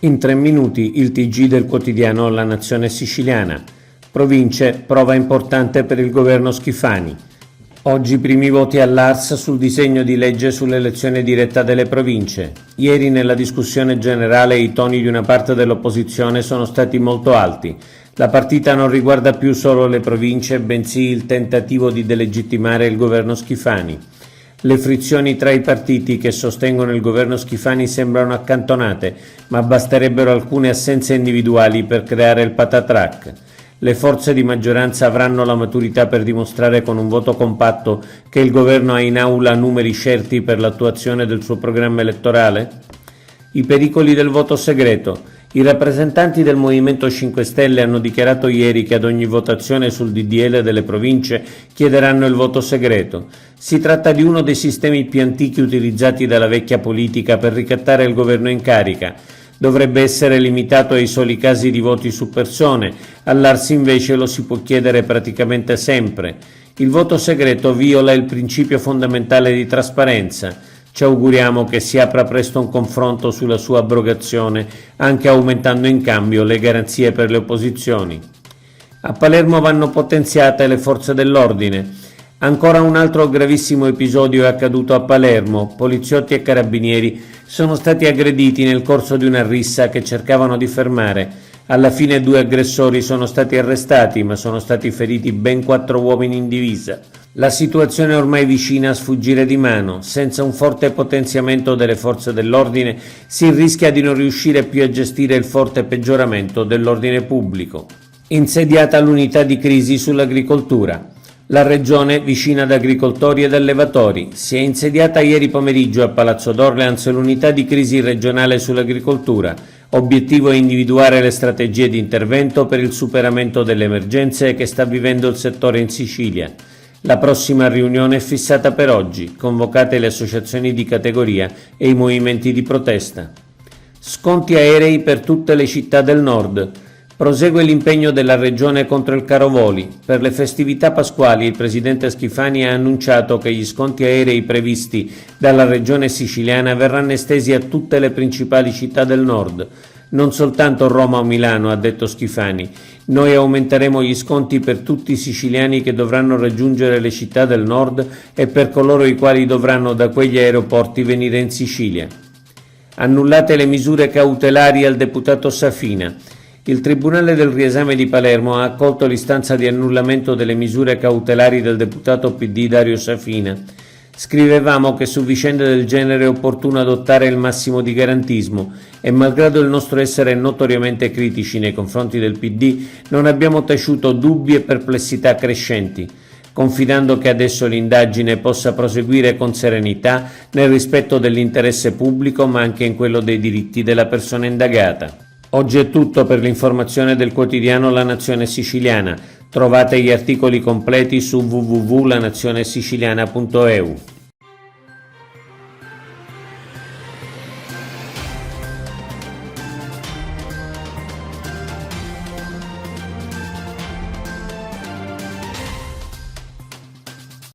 In 3 minuti il TG del quotidiano La Nazione Siciliana. Province, prova importante per il governo Schifani. Oggi primi voti all'Ars sul disegno di legge sull'elezione diretta delle province. Ieri nella discussione generale i toni di una parte dell'opposizione sono stati molto alti. La partita non riguarda più solo le province, bensì il tentativo di delegittimare il governo Schifani. Le frizioni tra i partiti che sostengono il governo Schifani sembrano accantonate, ma basterebbero alcune assenze individuali per creare il patatrac. Le forze di maggioranza avranno la maturità per dimostrare con un voto compatto che il governo ha in aula numeri certi per l'attuazione del suo programma elettorale? I pericoli del voto segreto. I rappresentanti del Movimento 5 Stelle hanno dichiarato ieri che ad ogni votazione sul DDL delle province chiederanno il voto segreto. Si tratta di uno dei sistemi più antichi utilizzati dalla vecchia politica per ricattare il governo in carica. Dovrebbe essere limitato ai soli casi di voti su persone, all'Ars invece lo si può chiedere praticamente sempre. Il voto segreto viola il principio fondamentale di trasparenza. Ci auguriamo che si apra presto un confronto sulla sua abrogazione, anche aumentando in cambio le garanzie per le opposizioni. A Palermo vanno potenziate le forze dell'ordine. Ancora un altro gravissimo episodio è accaduto a Palermo. Poliziotti e carabinieri sono stati aggrediti nel corso di una rissa che cercavano di fermare. Alla fine 2 aggressori sono stati arrestati, ma sono stati feriti ben 4 uomini in divisa. La situazione è ormai vicina a sfuggire di mano. Senza un forte potenziamento delle forze dell'ordine si rischia di non riuscire più a gestire il forte peggioramento dell'ordine pubblico. Insediata l'unità di crisi sull'agricoltura. La regione vicina ad agricoltori ed allevatori. Si è insediata ieri pomeriggio a Palazzo d'Orleans l'unità di crisi regionale sull'agricoltura. Obiettivo è individuare le strategie di intervento per il superamento delle emergenze che sta vivendo il settore in Sicilia. La prossima riunione è fissata per oggi, convocate le associazioni di categoria e i movimenti di protesta. Sconti aerei per tutte le città del nord. Prosegue l'impegno della Regione contro il caro voli. Per le festività pasquali il presidente Schifani ha annunciato che gli sconti aerei previsti dalla Regione siciliana verranno estesi a tutte le principali città del nord. Non soltanto Roma o Milano, ha detto Schifani. Noi aumenteremo gli sconti per tutti i siciliani che dovranno raggiungere le città del nord e per coloro i quali dovranno da quegli aeroporti venire in Sicilia. Annullate le misure cautelari al deputato Safina. Il Tribunale del Riesame di Palermo ha accolto l'istanza di annullamento delle misure cautelari del deputato PD Dario Safina. Scrivevamo che su vicende del genere è opportuno adottare il massimo di garantismo e malgrado il nostro essere notoriamente critici nei confronti del PD, non abbiamo taciuto dubbi e perplessità crescenti, confidando che adesso l'indagine possa proseguire con serenità nel rispetto dell'interesse pubblico ma anche in quello dei diritti della persona indagata. Oggi è tutto per l'informazione del quotidiano La Nazione Siciliana. Trovate gli articoli completi su www.lanazionesiciliana.eu.